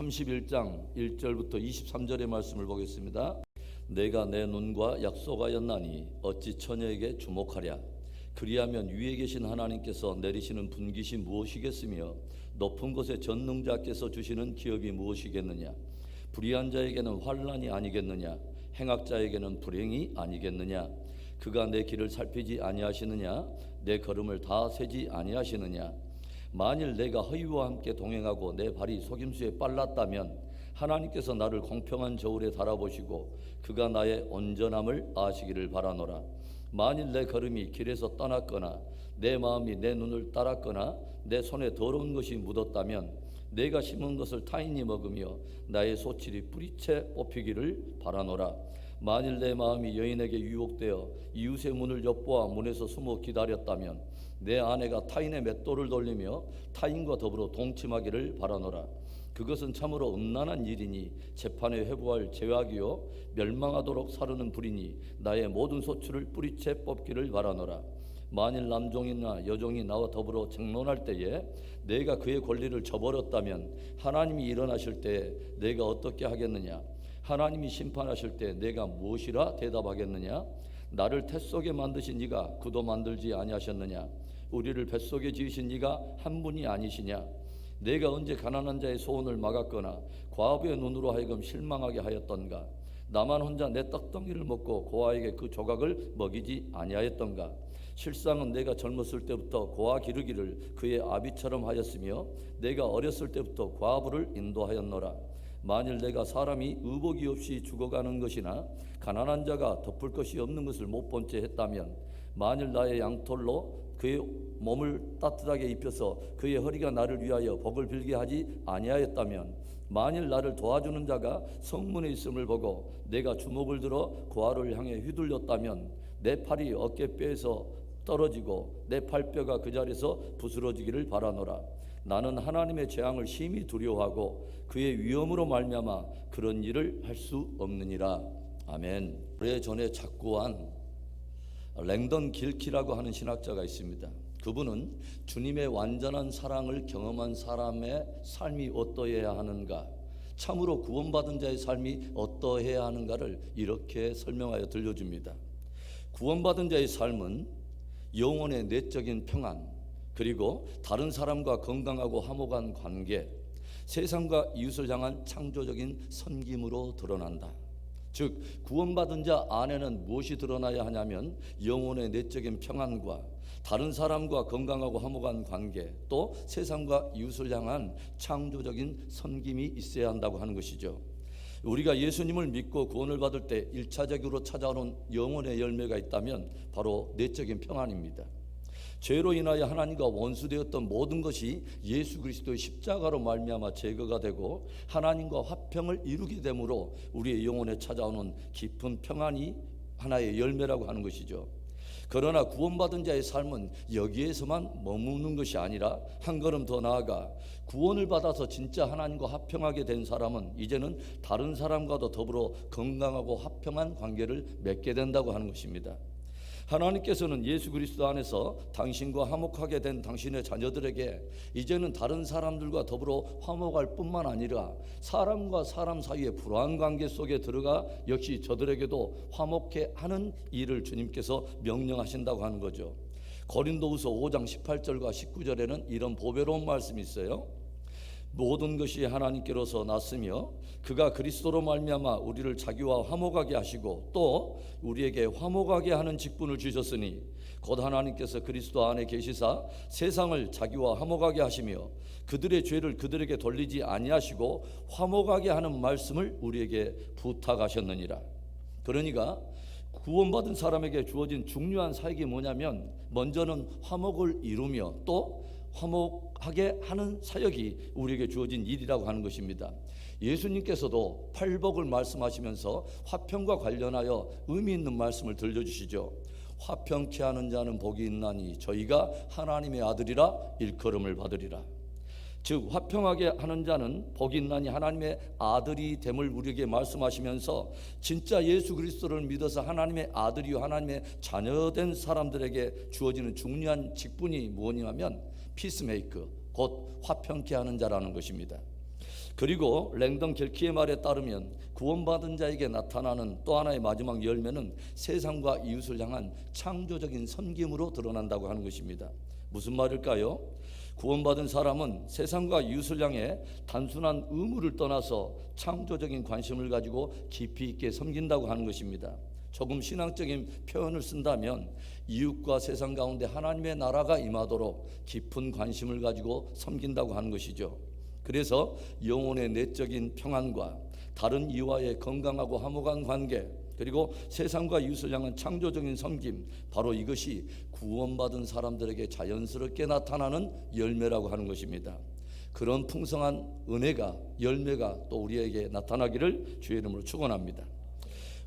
31장 1절부터 23절의 말씀을 보겠습니다. 내가 내 눈과 약속하였나니 어찌 처녀에게 주목하랴. 그리하면 위에 계신 하나님께서 내리시는 분깃이 무엇이겠으며 높은 곳에 전능자께서 주시는 기업이 무엇이겠느냐. 불의한 자에게는 환난이 아니겠느냐. 행악자에게는 불행이 아니겠느냐. 그가 내 길을 살피지 아니하시느냐. 내 걸음을 다 세지 아니하시느냐. 만일 내가 허위와 함께 동행하고 내 발이 속임수에 빨랐다면 하나님께서 나를 공평한 저울에 달아보시고 그가 나의 온전함을 아시기를 바라노라. 만일 내 걸음이 길에서 떠났거나 내 마음이 내 눈을 따랐거나 내 손에 더러운 것이 묻었다면 내가 심은 것을 타인이 먹으며 나의 소출이 뿌리채 뽑히기를 바라노라. 만일 내 마음이 여인에게 유혹되어 이웃의 문을 엿보아 문에서 숨어 기다렸다면 내 아내가 타인의 맷돌을 돌리며 타인과 더불어 동침하기를 바라노라. 그것은 참으로 음란한 일이니 재판에 회부할 죄악이요 멸망하도록 사르는 불이니 나의 모든 소출을 뿌리채 뽑기를 바라노라. 만일 남종이나 여종이 나와 더불어 쟁론할 때에 내가 그의 권리를 저버렸다면 하나님이 일어나실 때에 내가 어떻게 하겠느냐. 하나님이 심판하실 때 내가 무엇이라 대답하겠느냐. 나를 태 속에 만드신 이가 그도 만들지 아니하셨느냐. 우리를 뱃속에 지으신 이가 한 분이 아니시냐. 내가 언제 가난한 자의 소원을 막았거나 과부의 눈으로 하여금 실망하게 하였던가. 나만 혼자 내 떡덩이를 먹고 고아에게 그 조각을 먹이지 아니하였던가. 실상은 내가 젊었을 때부터 고아 기르기를 그의 아비처럼 하였으며 내가 어렸을 때부터 과부를 인도하였노라. 만일 내가 사람이 의복이 없이 죽어가는 것이나 가난한 자가 덮을 것이 없는 것을 못 본 채 했다면 만일 나의 양털로 그의 몸을 따뜻하게 입혀서 그의 허리가 나를 위하여 복을 빌게 하지 아니하였다면 만일 나를 도와주는 자가 성문에 있음을 보고 내가 주먹을 들어 고아를 향해 휘둘렸다면 내 팔이 어깨뼈에서 떨어지고 내 팔뼈가 그 자리에서 부스러지기를 바라노라. 나는 하나님의 재앙을 심히 두려워하고 그의 위엄으로 말미암아 그런 일을 할 수 없느니라. 아멘. 오래전에 작고한 랭던 길키라고 하는 신학자가 있습니다. 그분은 주님의 완전한 사랑을 경험한 사람의 삶이 어떠해야 하는가, 참으로 구원받은 자의 삶이 어떠해야 하는가를 이렇게 설명하여 들려줍니다. 구원받은 자의 삶은 영혼의 내적인 평안, 그리고 다른 사람과 건강하고 화목한 관계, 세상과 이웃을 향한 창조적인 섬김으로 드러난다. 즉 구원받은 자 안에는 무엇이 드러나야 하냐면 영혼의 내적인 평안과 다른 사람과 건강하고 화목한 관계, 또 세상과 이웃을 향한 창조적인 섬김이 있어야 한다고 하는 것이죠. 우리가 예수님을 믿고 구원을 받을 때 1차적으로 찾아오는 영혼의 열매가 있다면 바로 내적인 평안입니다. 죄로 인하여 하나님과 원수되었던 모든 것이 예수 그리스도의 십자가로 말미암아 제거가 되고 하나님과 화평을 이루게 되므로 우리의 영혼에 찾아오는 깊은 평안이 하나의 열매라고 하는 것이죠. 그러나 구원받은 자의 삶은 여기에서만 머무는 것이 아니라 한 걸음 더 나아가 구원을 받아서 진짜 하나님과 화평하게 된 사람은 이제는 다른 사람과도 더불어 건강하고 화평한 관계를 맺게 된다고 하는 것입니다. 하나님께서는 예수 그리스도 안에서 당신과 화목하게 된 당신의 자녀들에게 이제는 다른 사람들과 더불어 화목할 뿐만 아니라 사람과 사람 사이의 불화한 관계 속에 들어가 역시 저들에게도 화목해 하는 일을 주님께서 명령하신다고 하는 거죠. 고린도후서 5장 18절과 19절에는 이런 보배로운 말씀이 있어요. 모든 것이 하나님께로서 났으며 그가 그리스도로 말미암아 우리를 자기와 화목하게 하시고 또 우리에게 화목하게 하는 직분을 주셨으니 곧 하나님께서 그리스도 안에 계시사 세상을 자기와 화목하게 하시며 그들의 죄를 그들에게 돌리지 아니하시고 화목하게 하는 말씀을 우리에게 부탁하셨느니라. 그러니까 구원받은 사람에게 주어진 중요한 사역이 뭐냐면 먼저는 화목을 이루며 또 화목하게 하는 사역이 우리에게 주어진 일이라고 하는 것입니다. 예수님께서도 팔복을 말씀하시면서 화평과 관련하여 의미 있는 말씀을 들려주시죠. 화평케 하는 자는 복이 있나니 저희가 하나님의 아들이라 일컬음을 받으리라. 즉 화평하게 하는 자는 복이 있나니 하나님의 아들이 됨을 우리에게 말씀하시면서 진짜 예수 그리스도를 믿어서 하나님의 아들이요 하나님의 자녀된 사람들에게 주어지는 중요한 직분이 무엇이냐면 피스메이커, 곧 화평케 하는 자라는 것입니다. 그리고 랭던 겔키의 말에 따르면 구원받은 자에게 나타나는 또 하나의 마지막 열매는 세상과 이웃을 향한 창조적인 섬김으로 드러난다고 하는 것입니다. 무슨 말일까요? 구원받은 사람은 세상과 이웃을 향해 단순한 의무를 떠나서 창조적인 관심을 가지고 깊이 있게 섬긴다고 하는 것입니다. 조금 신앙적인 표현을 쓴다면 이웃과 세상 가운데 하나님의 나라가 임하도록 깊은 관심을 가지고 섬긴다고 하는 것이죠. 그래서 영혼의 내적인 평안과 다른 이와의 건강하고 화목한 관계, 그리고 세상과 이웃을 향한 창조적인 섬김, 바로 이것이 구원받은 사람들에게 자연스럽게 나타나는 열매라고 하는 것입니다. 그런 풍성한 은혜가, 열매가 또 우리에게 나타나기를 주의 이름으로 축원합니다.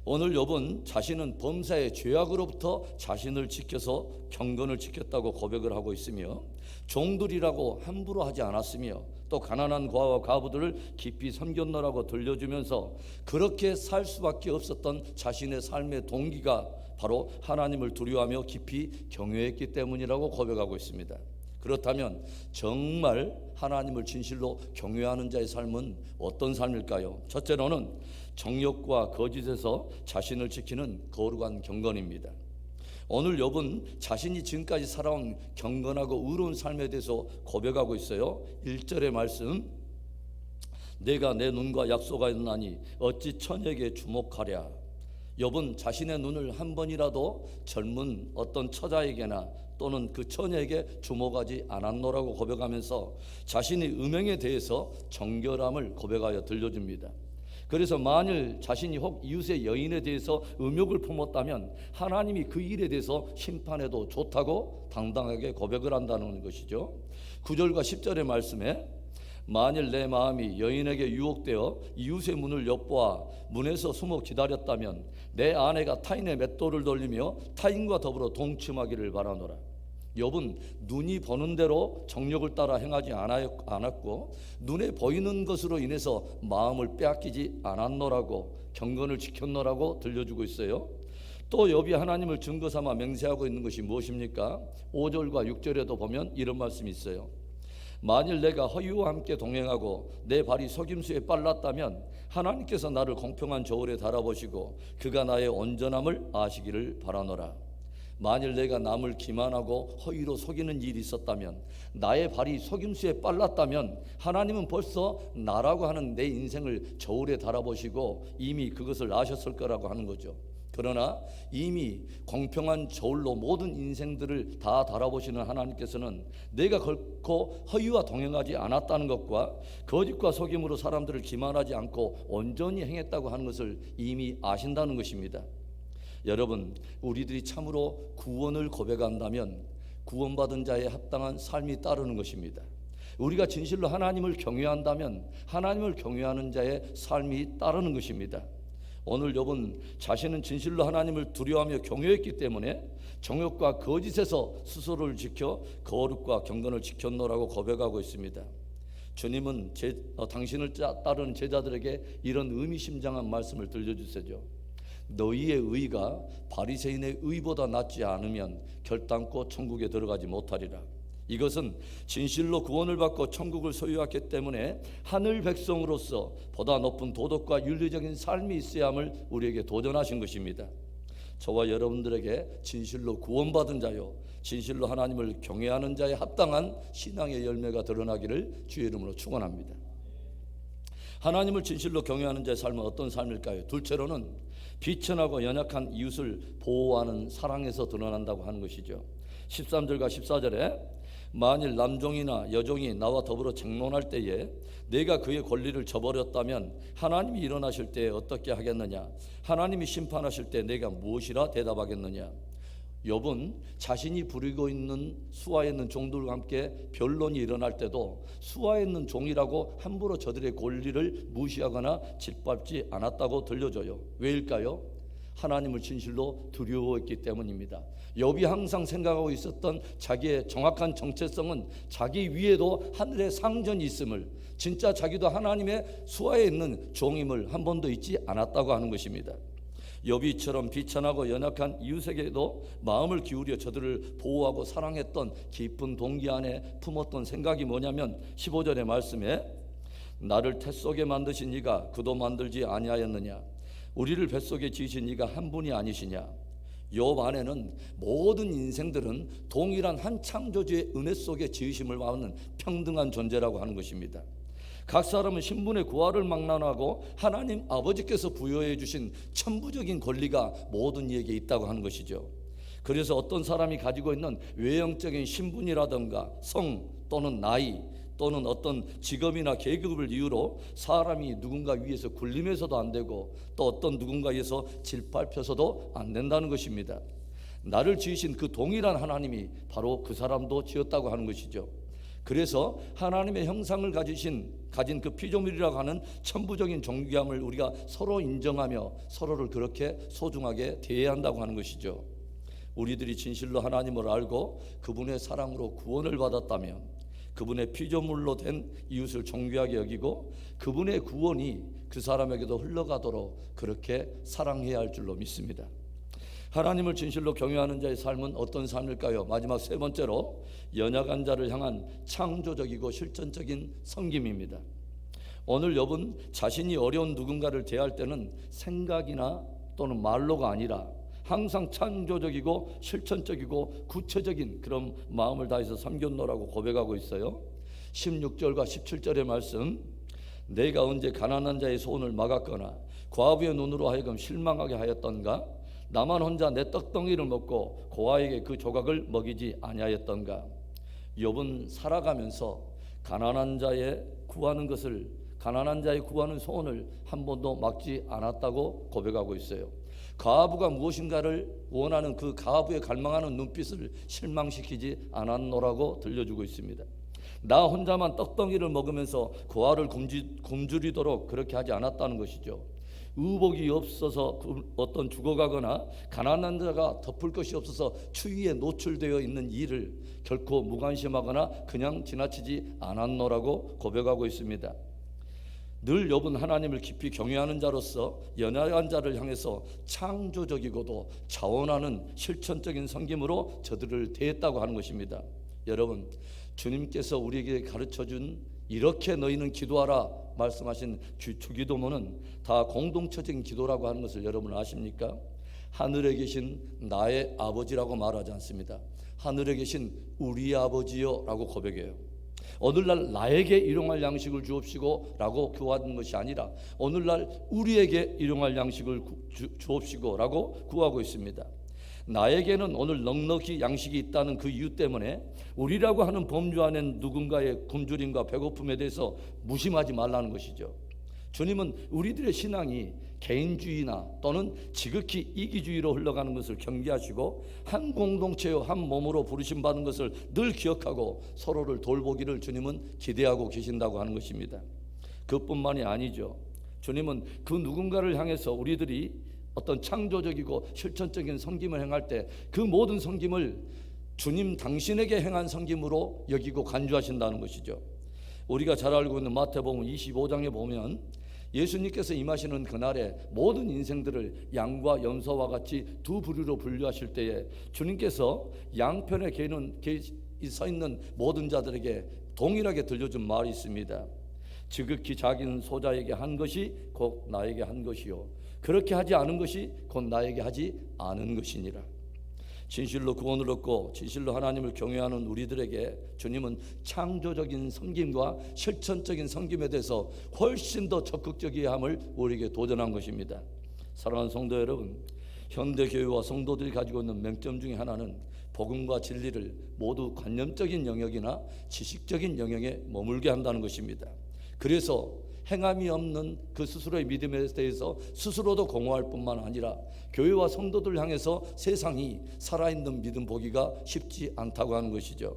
오늘 욥은 자신은 범사의 죄악으로부터 자신을 지켜서 경건을 지켰다고 고백을 하고 있으며, 종들이라고 함부로 하지 않았으며, 또 가난한 고아와 과부들을 깊이 섬겼노라고 들려주면서 그렇게 살 수밖에 없었던 자신의 삶의 동기가 바로 하나님을 두려워하며 깊이 경외했기 때문이라고 고백하고 있습니다. 그렇다면 정말 하나님을 진실로 경외하는 자의 삶은 어떤 삶일까요? 첫째로는 정욕과 거짓에서 자신을 지키는 거룩한 경건입니다. 오늘 욥은 자신이 지금까지 살아온 경건하고 의로운 삶에 대해서 고백하고 있어요. 1절의 말씀, 내가 내 눈과 약속하였나니 어찌 처녀에게 주목하랴. 욥은 자신의 눈을 한 번이라도 젊은 어떤 처자에게나 또는 그 처녀에게 주목하지 않았노라고 고백하면서 자신의 음행에 대해서 정결함을 고백하여 들려줍니다. 그래서 만일 자신이 혹 이웃의 여인에 대해서 음욕을 품었다면 하나님이 그 일에 대해서 심판해도 좋다고 당당하게 고백을 한다는 것이죠. 9절과 10절의 말씀에 만일 내 마음이 여인에게 유혹되어 이웃의 문을 엿보아 문에서 숨어 기다렸다면 내 아내가 타인의 맷돌을 돌리며 타인과 더불어 동침하기를 바라노라. 욥은 눈이 보는 대로 정욕을 따라 행하지 않았고 눈에 보이는 것으로 인해서 마음을 빼앗기지 않았노라고, 경건을 지켰노라고 들려주고 있어요. 또 욥이 하나님을 증거 삼아 맹세하고 있는 것이 무엇입니까? 5절과 6절에도 보면 이런 말씀이 있어요. 만일 내가 허유와 함께 동행하고 내 발이 속임수에 빨랐다면 하나님께서 나를 공평한 저울에 달아보시고 그가 나의 온전함을 아시기를 바라노라. 만일 내가 남을 기만하고 허위로 속이는 일이 있었다면, 나의 발이 속임수에 빨랐다면 하나님은 벌써 나라고 하는 내 인생을 저울에 달아보시고 이미 그것을 아셨을 거라고 하는 거죠. 그러나 이미 공평한 저울로 모든 인생들을 다 달아보시는 하나님께서는 내가 결코 허위와 동행하지 않았다는 것과 거짓과 속임으로 사람들을 기만하지 않고 온전히 행했다고 하는 것을 이미 아신다는 것입니다. 여러분, 우리들이 참으로 구원을 고백한다면 구원받은 자의 합당한 삶이 따르는 것입니다. 우리가 진실로 하나님을 경외한다면 하나님을 경외하는 자의 삶이 따르는 것입니다. 오늘 욥은 자신은 진실로 하나님을 두려워하며 경외했기 때문에 정욕과 거짓에서 스스로를 지켜 거룩과 경건을 지켰노라고 고백하고 있습니다. 주님은 당신을 따르는 제자들에게 이런 의미심장한 말씀을 들려주세요. 너희의 의가 바리새인의 의보다 낫지 않으면 결단코 천국에 들어가지 못하리라. 이것은 진실로 구원을 받고 천국을 소유하기 때문에 하늘 백성으로서 보다 높은 도덕과 윤리적인 삶이 있어야 함을 우리에게 도전하신 것입니다. 저와 여러분들에게 진실로 구원받은 자요, 진실로 하나님을 경외하는 자의 합당한 신앙의 열매가 드러나기를 주의 이름으로 축원합니다. 하나님을 진실로 경외하는 자의 삶은 어떤 삶일까요? 둘째로는 비천하고 연약한 이웃을 보호하는 사랑에서 드러난다고 하는 것이죠. 13절과 14절에 만일 남종이나 여종이 나와 더불어 쟁론할 때에 내가 그의 권리를 저버렸다면 하나님이 일어나실 때에 어떻게 하겠느냐? 하나님이 심판하실 때 내가 무엇이라 대답하겠느냐? 욥은 자신이 부리고 있는 수하에 있는 종들과 함께 변론이 일어날 때도 수하에 있는 종이라고 함부로 저들의 권리를 무시하거나 짓밟지 않았다고 들려줘요. 왜일까요? 하나님을 진실로 두려워했기 때문입니다. 욥이 항상 생각하고 있었던 자기의 정확한 정체성은 자기 위에도 하늘의 상전이 있음을, 진짜 자기도 하나님의 수하에 있는 종임을 한 번도 잊지 않았다고 하는 것입니다. 욥이처럼 비천하고 연약한 이웃에게도 마음을 기울여 저들을 보호하고 사랑했던 깊은 동기 안에 품었던 생각이 뭐냐면 15절의 말씀에 나를 태 속에 만드신 이가 그도 만들지 아니하였느냐? 우리를 뱃속에 지으신 이가 한 분이 아니시냐? 욥 안에는 모든 인생들은 동일한 한 창조주의 은혜 속에 지으심을 받는 평등한 존재라고 하는 것입니다. 각 사람은 신분의 구하를 막론하고 하나님 아버지께서 부여해 주신 천부적인 권리가 모든 이에게 있다고 하는 것이죠. 그래서 어떤 사람이 가지고 있는 외형적인 신분이라든가 성 또는 나이 또는 어떤 직업이나 계급을 이유로 사람이 누군가 위에서 굴림해서도 안 되고 또 어떤 누군가에서 짓밟혀서도 안 된다는 것입니다. 나를 지으신 그 동일한 하나님이 바로 그 사람도 지었다고 하는 것이죠. 그래서 하나님의 형상을 가진 그 피조물이라고 하는 천부적인 존귀함을 우리가 서로 인정하며 서로를 그렇게 소중하게 대해야 한다고 하는 것이죠. 우리들이 진실로 하나님을 알고 그분의 사랑으로 구원을 받았다면 그분의 피조물로 된 이웃을 존귀하게 여기고 그분의 구원이 그 사람에게도 흘러가도록 그렇게 사랑해야 할 줄로 믿습니다. 하나님을 진실로 경외하는 자의 삶은 어떤 삶일까요? 마지막 세 번째로 연약한 자를 향한 창조적이고 실천적인 섬김입니다. 오늘 욥은 자신이 어려운 누군가를 대할 때는 생각이나 또는 말로가 아니라 항상 창조적이고 실천적이고 구체적인 그런 마음을 다해서 섬겼노라고 고백하고 있어요. 16절과 17절의 말씀, 내가 언제 가난한 자의 소원을 막았거나 과부의 눈으로 하여금 실망하게 하였던가? 나만 혼자 내 떡덩이를 먹고 고아에게 그 조각을 먹이지 아니하였던가? 욥은 살아가면서 가난한 자의 구하는 소원을 한 번도 막지 않았다고 고백하고 있어요. 가부가 무엇인가를 원하는 그 가부의 갈망하는 눈빛을 실망시키지 않았노라고 들려주고 있습니다. 나 혼자만 떡덩이를 먹으면서 고아를 굶주리도록 그렇게 하지 않았다는 것이죠. 의복이 없어서 어떤 죽어가거나 가난한 자가 덮을 것이 없어서 추위에 노출되어 있는 일을 결코 무관심하거나 그냥 지나치지 않았노라고 고백하고 있습니다. 늘 욥은 하나님을 깊이 경외하는 자로서 연약한 자를 향해서 창조적이고도 자원하는 실천적인 섬김으로 저들을 대했다고 하는 것입니다. 여러분, 주님께서 우리에게 가르쳐준 이렇게 너희는 기도하라 말씀하신 주기도문은 다 공동체적인 기도라고 하는 것을 여러분 아십니까? 하늘에 계신 나의 아버지라고 말하지 않습니다. 하늘에 계신 우리 아버지요 라고 고백해요. 오늘날 나에게 일용할 양식을 주옵시고 라고 구하는 것이 아니라 오늘날 우리에게 일용할 양식을 주옵시고 라고 구하고 있습니다. 나에게는 오늘 넉넉히 양식이 있다는 그 이유 때문에 우리라고 하는 범주 안에 누군가의 굶주림과 배고픔에 대해서 무심하지 말라는 것이죠. 주님은 우리들의 신앙이 개인주의나 또는 지극히 이기주의로 흘러가는 것을 경계하시고 한 공동체요 한 몸으로 부르심받은 것을 늘 기억하고 서로를 돌보기를 주님은 기대하고 계신다고 하는 것입니다. 그뿐만이 아니죠. 주님은 그 누군가를 향해서 우리들이 어떤 창조적이고 실천적인 섬김을 행할 때 그 모든 섬김을 주님 당신에게 행한 섬김으로 여기고 간주하신다는 것이죠. 우리가 잘 알고 있는 마태복음 25장에 보면 예수님께서 임하시는 그날에 모든 인생들을 양과 염소와 같이 두 부류로 분류하실 때에 주님께서 양편에 서 있는 모든 자들에게 동일하게 들려준 말이 있습니다. 지극히 작은 소자에게 한 것이 곧 나에게 한 것이요 그렇게 하지 않은 것이 곧 나에게 하지 않은 것이니라. 진실로 구원을 얻고 진실로 하나님을 경외하는 우리들에게 주님은 창조적인 섬김과 실천적인 섬김에 대해서 훨씬 더 적극적이어야 함을 우리에게 도전한 것입니다. 사랑하는 성도 여러분, 현대교회와 성도들이 가지고 있는 맹점 중에 하나는 복음과 진리를 모두 관념적인 영역이나 지식적인 영역에 머물게 한다는 것입니다. 그래서 행함이 없는 그 스스로의 믿음에 대해서 스스로도 공허할 뿐만 아니라 교회와 성도들 향해서 세상이 살아있는 믿음 보기가 쉽지 않다고 하는 것이죠.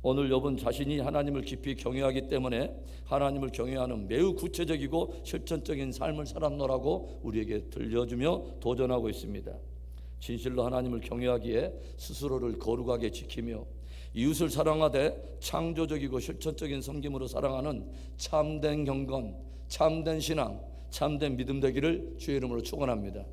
오늘 욥은 자신이 하나님을 깊이 경외하기 때문에 하나님을 경외하는 매우 구체적이고 실천적인 삶을 살았노라고 우리에게 들려주며 도전하고 있습니다. 진실로 하나님을 경외하기에 스스로를 거룩하게 지키며 이웃을 사랑하되 창조적이고 실천적인 섬김으로 사랑하는 참된 경건, 참된 신앙, 참된 믿음 되기를 주의 이름으로 축원합니다.